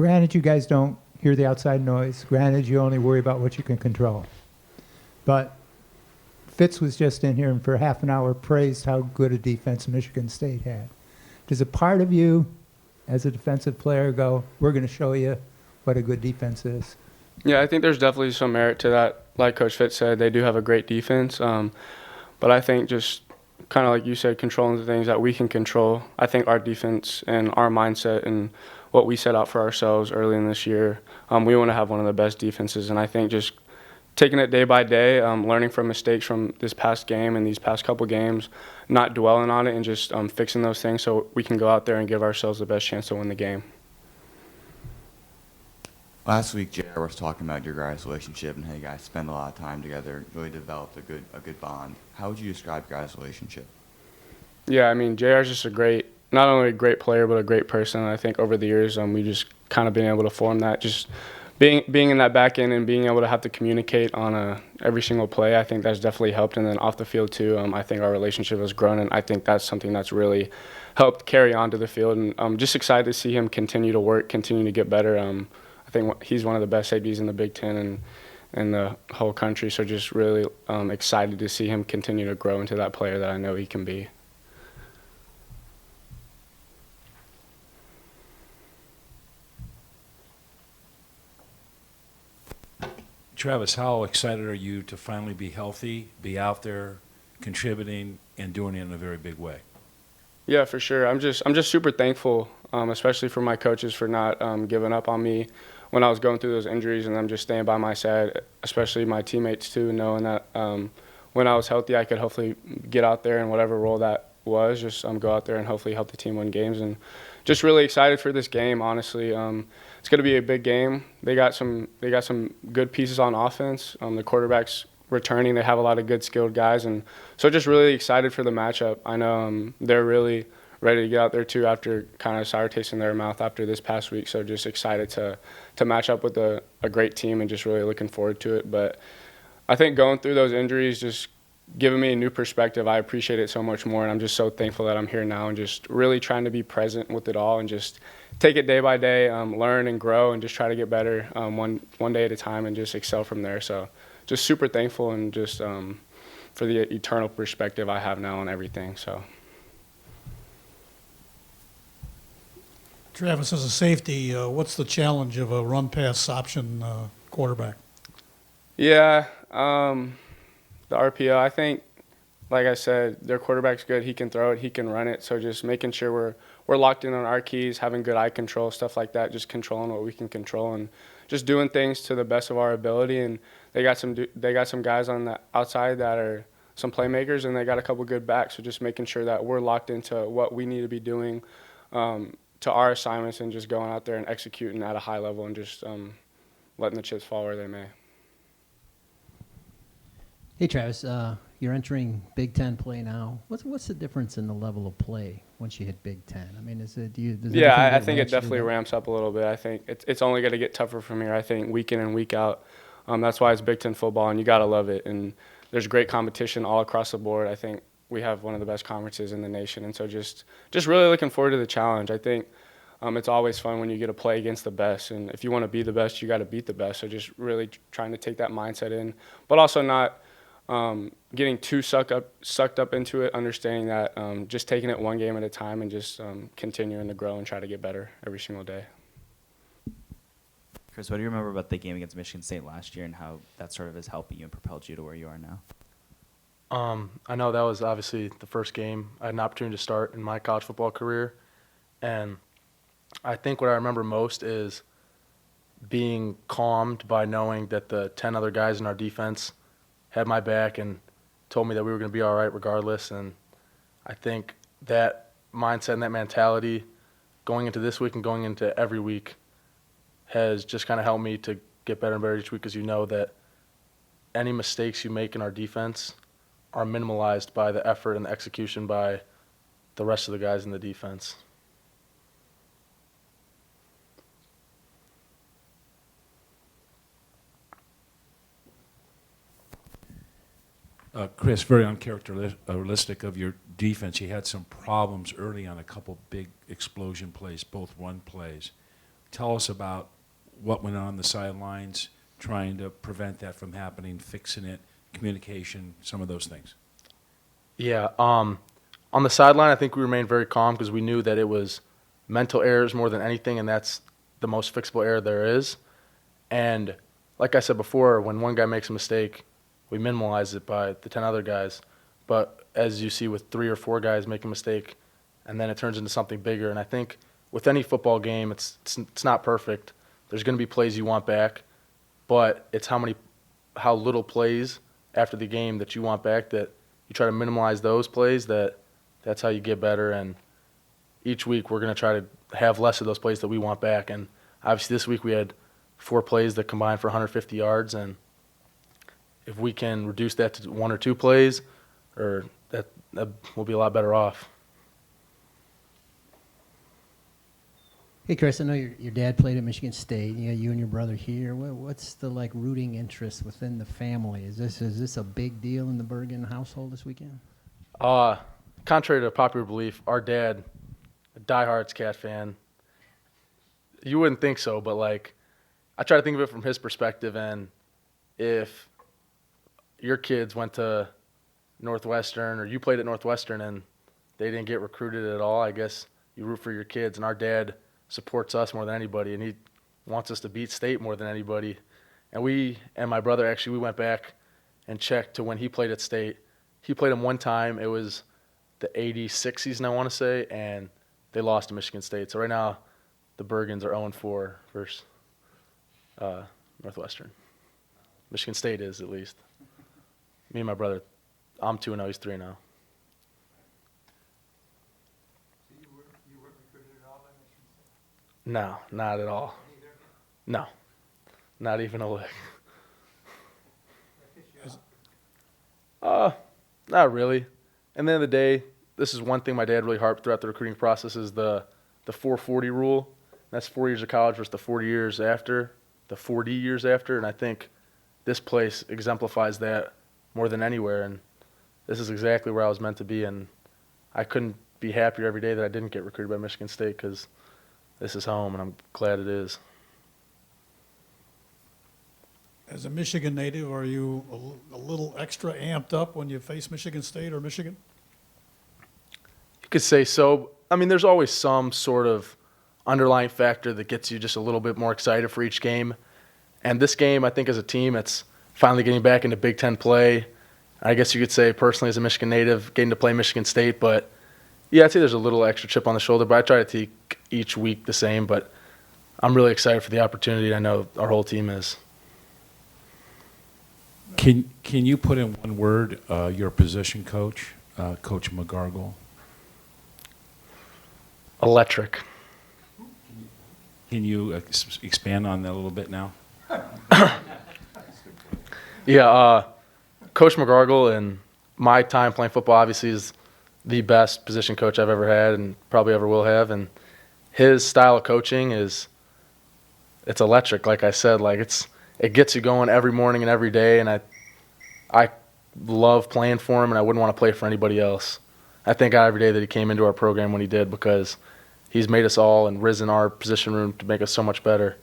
granted you guys don't hear the outside noise. Granted you only worry about what you can control. But Fitz was just in here and for half an hour praised how good a defense Michigan State had. Does a part of you, as a defensive player, go, we're going to show you what a good defense is? Yeah, I think there's definitely some merit to that. Like Coach Fitz said, they do have a great defense. But I think just kind of like you said, controlling the things that we can control. I think our defense and our mindset and what we set out for ourselves early in this year, we want to have one of the best defenses. And I think just taking it day by day, learning from mistakes from this past game and these past couple games, not dwelling on it and just fixing those things so we can go out there and give ourselves the best chance to win the game. Last week, JR was talking about your guys' relationship and how you guys spend a lot of time together, really developed a good bond. How would you describe your guys' relationship? Yeah, I mean, JR is just not only a great player, but a great person. I think over the years, we just kind of been able to form that. Just being in that back end and being able to have to communicate on every single play, I think that's definitely helped. And then off the field too, I think our relationship has grown, and I think that's something that's really helped carry on to the field. And I'm just excited to see him continue to work, continue to get better. I think he's one of the best safeties in the Big Ten and in the whole country. So just really excited to see him continue to grow into that player that I know he can be. Travis, how excited are you to finally be healthy, be out there, contributing, and doing it in a very big way? Yeah, for sure. I'm just super thankful, especially for my coaches for not giving up on me when I was going through those injuries, and them just staying by my side, especially my teammates too, knowing that when I was healthy, I could hopefully get out there in whatever role that was, just go out there and hopefully help the team win games. And just really excited for this game, honestly. It's going to be a big game. They got some good pieces on offense. The quarterback's returning. They have a lot of good skilled guys, and so just really excited for the matchup. I know they're really ready to get out there too after kind of sour taste in their mouth after this past week. So just excited to match up with a great team and just really looking forward to it. But I think going through those injuries just giving me a new perspective. I appreciate it so much more, and I'm just so thankful that I'm here now and just really trying to be present with it all and just take it day by day, learn and grow and just try to get better one day at a time and just excel from there. So just super thankful and just for the eternal perspective I have now on everything. So. Travis, as a safety, what's the challenge of a run-pass option quarterback? Yeah, the RPO, I think, like I said, their quarterback's good. He can throw it. He can run it. So just making sure we're locked in on our keys, having good eye control, stuff like that, just controlling what we can control and just doing things to the best of our ability. And they got some guys on the outside that are some playmakers, and they got a couple good backs. So just making sure that we're locked into what we need to be doing to our assignments and just going out there and executing at a high level and just letting the chips fall where they may. Hey, Travis, you're entering Big Ten play now. What's the difference in the level of play once you hit Big Ten? I mean, I think it definitely ramps up a little bit. I think it's only going to get tougher from here. I think week in and week out. That's why it's Big Ten football, and you got to love it. And there's great competition all across the board. I think we have one of the best conferences in the nation, and so just really looking forward to the challenge. I think it's always fun when you get to play against the best, and if you want to be the best, you got to beat the best. So just really trying to take that mindset in, but also not getting too sucked up into it, understanding that just taking it one game at a time and just continuing to grow and try to get better every single day. Chris, what do you remember about the game against Michigan State last year and how that sort of has helped you and propelled you to where you are now? I know that was obviously the first game I had an opportunity to start in my college football career, and I think what I remember most is being calmed by knowing that the 10 other guys in our defense had my back and told me that we were going to be all right regardless. And I think that mindset and that mentality going into this week and going into every week has just kind of helped me to get better and better each week, because you know that any mistakes you make in our defense are minimalized by the effort and the execution by the rest of the guys in the defense. Chris, very uncharacteristic of your defense. You had some problems early on a couple big explosion plays, both run plays. Tell us about what went on the sidelines, trying to prevent that from happening, fixing it, communication, some of those things. Yeah. On the sideline, I think we remained very calm because we knew that it was mental errors more than anything, and that's the most fixable error there is. And like I said before, when one guy makes a mistake, we minimize it by the 10 other guys. But as you see with 3 or 4 guys make a mistake, and then it turns into something bigger. And I think with any football game, it's not perfect. There's going to be plays you want back, but it's how little plays after the game that you want back, that you try to minimize those plays. That's how you get better. And each week we're going to try to have less of those plays that we want back. And obviously this week we had 4 plays that combined for 150 yards, and if we can reduce that to 1 or 2 plays, or that we'll be a lot better off. Hey, Chris, I know your dad played at Michigan State. You and your brother here. What's the rooting interest within the family? Is this a big deal in the Bergen household this weekend? Contrary to popular belief, our dad, a diehard Cat fan. You wouldn't think so, but I try to think of it from his perspective. And if your kids went to Northwestern, or you played at Northwestern and they didn't get recruited at all, I guess you root for your kids. And our dad supports us more than anybody, and he wants us to beat state more than anybody. And we and my brother, actually, we went back and checked to when he played at state. He played them one time. It was the 86 season, I want to say, and they lost to Michigan State. So right now the Bergens are 0-4 versus Northwestern. Michigan State is, at least. Me and my brother, I'm 2-0, he's 3-0. So you weren't recruited at all by Michigan State? No, not at all. No, not even a lick. Not really. At the end of the day, this is one thing my dad really harped throughout the recruiting process, is the 440 rule. That's 4 years of college versus the 40 years after, and I think this place exemplifies that more than anywhere, and this is exactly where I was meant to be, and I couldn't be happier every day that I didn't get recruited by Michigan State, because this is home, and I'm glad it is. As a Michigan native, are you a little extra amped up when you face Michigan State or Michigan? You could say so. I mean, there's always some sort of underlying factor that gets you just a little bit more excited for each game. And this game, I think as a team, it's finally getting back into Big Ten play. I guess you could say personally as a Michigan native, getting to play Michigan State. But, yeah, I'd say there's a little extra chip on the shoulder. But I try to take each week the same. But I'm really excited for the opportunity. I know our whole team is. Can you put in one word your position coach, Coach McGargle? Electric. Can you expand on that a little bit now? Yeah, Coach McGargle, in my time playing football, obviously is the best position coach I've ever had and probably ever will have. And his style of coaching it's electric. Like I said, it gets you going every morning and every day. And I love playing for him, and I wouldn't want to play for anybody else. I thank God every day that he came into our program when he did, because he's made us all and risen our position room to make us so much better.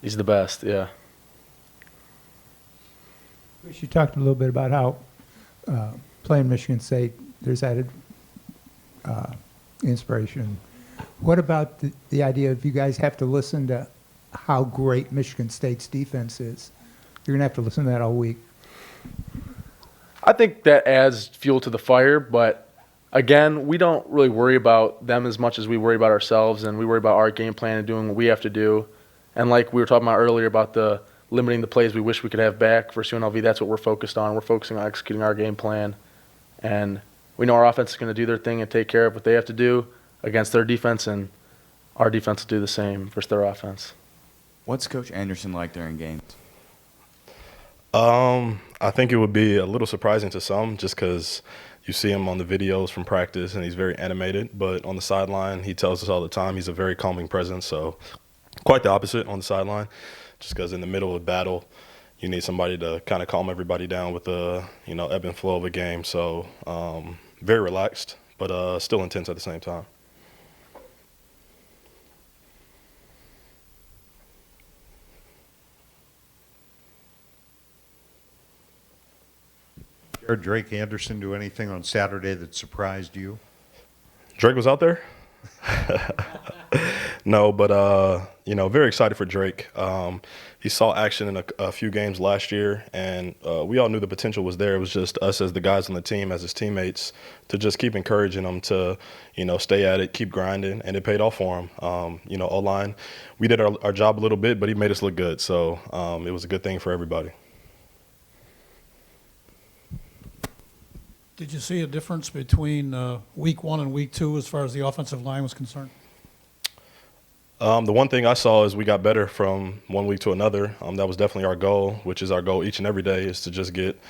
He's the best, yeah. You talked a little bit about how playing Michigan State, there's added inspiration. What about the idea of you guys have to listen to how great Michigan State's defense is? You're going to have to listen to that all week. I think that adds fuel to the fire, but again, we don't really worry about them as much as we worry about ourselves, and we worry about our game plan and doing what we have to do. And like we were talking about earlier about the limiting the plays we wish we could have back for UNLV, that's what we're focused on. We're focusing on executing our game plan, and we know our offense is going to do their thing and take care of what they have to do against their defense, and our defense will do the same versus their offense. What's Coach Anderson like during games? I think it would be a little surprising to some, just because you see him on the videos from practice and he's very animated. But on the sideline, he tells us all the time he's a very calming presence. So quite the opposite on the sideline, just because in the middle of battle, you need somebody to kind of calm everybody down with the ebb and flow of a game. So very relaxed, but still intense at the same time. Or Drake Anderson do anything on Saturday that surprised you? Drake was out there? No, but very excited for Drake. He saw action in a few games last year, and we all knew the potential was there. It was just us as the guys on the team, as his teammates, to just keep encouraging him to, stay at it, keep grinding, and it paid off for him. O-line, we did our job a little bit, but he made us look good, so it was a good thing for everybody. Did you see a difference between week 1 and week 2 as far as the offensive line was concerned? The one thing I saw is we got better from one week to another. That was definitely our goal, which is our goal each and every day, is to just get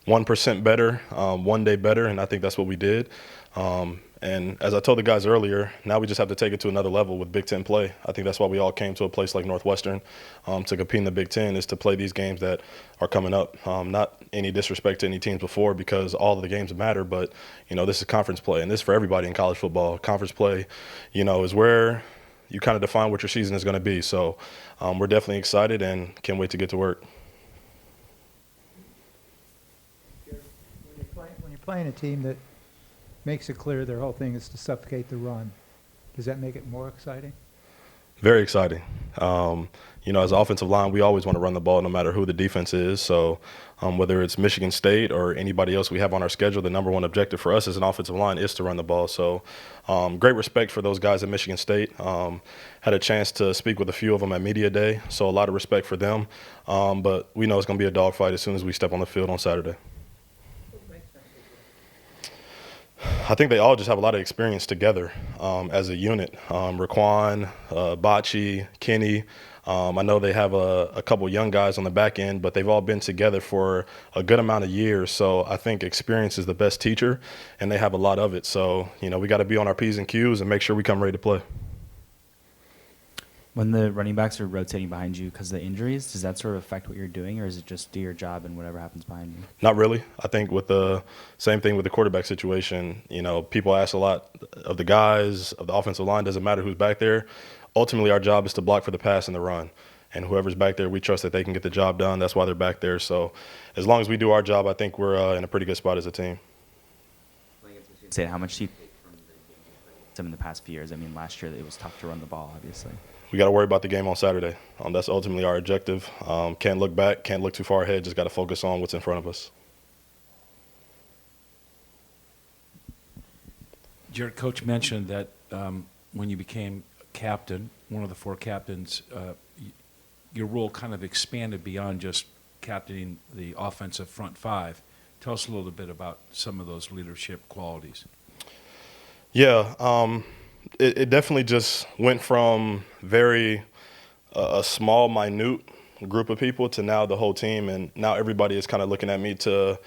1% better, one day better, and I think that's what we did. And as I told the guys earlier, now we just have to take it to another level with Big Ten play. I think that's why we all came to a place like Northwestern to compete in the Big Ten, is to play these games that are coming up. Not any disrespect to any teams before, because all of the games matter, but, this is conference play, and this is for everybody in college football. Conference play, is where you kind of define what your season is going to be. So we're definitely excited and can't wait to get to work. When you're playing a team that makes it clear their whole thing is to suffocate the run, does that make it more exciting? Very exciting. As an offensive line, we always want to run the ball no matter who the defense is. So whether it's Michigan State or anybody else we have on our schedule, the number one objective for us as an offensive line is to run the ball. So great respect for those guys at Michigan State. Had a chance to speak with a few of them at Media Day, so a lot of respect for them. But we know it's going to be a dogfight as soon as we step on the field on Saturday. I think they all just have a lot of experience together as a unit. Raquan, Bocce, Kenny. I know they have a couple young guys on the back end, but they've all been together for a good amount of years. So I think experience is the best teacher, and they have a lot of it. So, we got to be on our P's and Q's and make sure we come ready to play. When the running backs are rotating behind you because of the injuries, does that sort of affect what you're doing, or is it just do your job and whatever happens behind you? Not really. I think with the same thing with the quarterback situation, people ask a lot of the guys, of the offensive line, doesn't matter who's back there. Ultimately, our job is to block for the pass and the run. And whoever's back there, we trust that they can get the job done. That's why they're back there. So as long as we do our job, I think we're in a pretty good spot as a team. Say, how much do you take from some in the past few years? I mean, last year it was tough to run the ball, obviously. We got to worry about the game on Saturday. That's ultimately our objective. Can't look back, can't look too far ahead, just got to focus on what's in front of us. Jared, Coach mentioned that when you became captain, one of the 4 captains, your role kind of expanded beyond just captaining the offensive front 5. Tell us a little bit about some of those leadership qualities. Yeah, it definitely just went from a small, minute group of people to now the whole team, and now everybody is kind of looking at me to,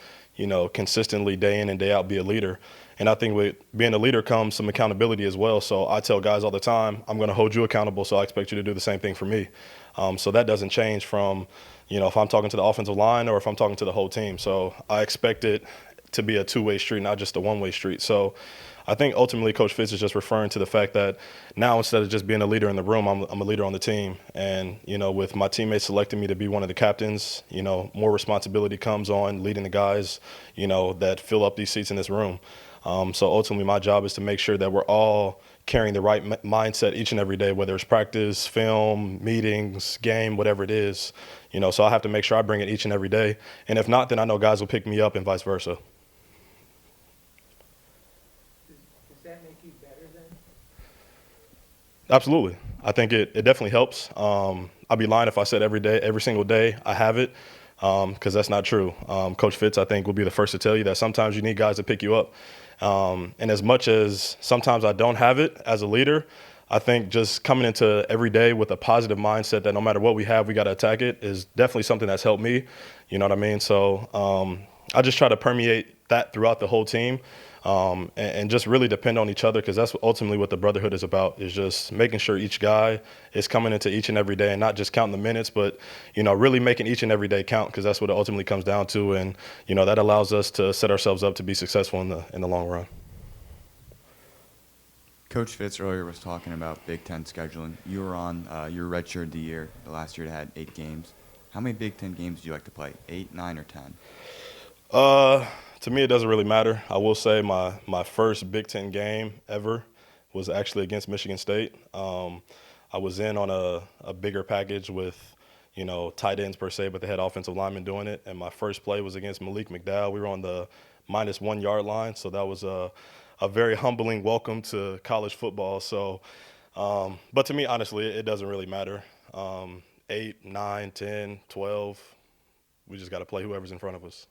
consistently day in and day out be a leader. And I think with being a leader comes some accountability as well. So I tell guys all the time, I'm going to hold you accountable, so I expect you to do the same thing for me. So that doesn't change from, if I'm talking to the offensive line or if I'm talking to the whole team. So I expect it to be a two-way street, not just a one-way street. So I think ultimately Coach Fitz is just referring to the fact that now instead of just being a leader in the room, I'm a leader on the team. And, with my teammates selecting me to be one of the captains, more responsibility comes on leading the guys, that fill up these seats in this room. So ultimately my job is to make sure that we're all carrying the right mindset each and every day, whether it's practice, film, meetings, game, whatever it is. So I have to make sure I bring it each and every day. And if not, then I know guys will pick me up and vice versa. Absolutely. I think it definitely helps. I'd be lying if I said every single day I have it, because that's not true. Coach Fitz, I think, will be the first to tell you that sometimes you need guys to pick you up. And as much as sometimes I don't have it as a leader, I think just coming into every day with a positive mindset that no matter what we have, we got to attack it is definitely something that's helped me. You know what I mean? So I just try to permeate that throughout the whole team. And just really depend on each other, because that's ultimately what the brotherhood is about, is just making sure each guy is coming into each and every day and not just counting the minutes, but, really making each and every day count, because that's what it ultimately comes down to. And, that allows us to set ourselves up to be successful in the long run. Coach Fitz earlier was talking about Big Ten scheduling. You were on your redshirt the year. The last year it had 8 games. How many Big Ten games do you like to play? 8, 9, or 10? To me, it doesn't really matter. I will say my first Big Ten game ever was actually against Michigan State. I was in on a bigger package with, tight ends per se, but they had offensive linemen doing it. And my first play was against Malik McDowell. We were on the -1 yard line, so that was a very humbling welcome to college football. So, but to me, honestly, it doesn't really matter. 8, 9, 10, 12, we just got to play whoever's in front of us.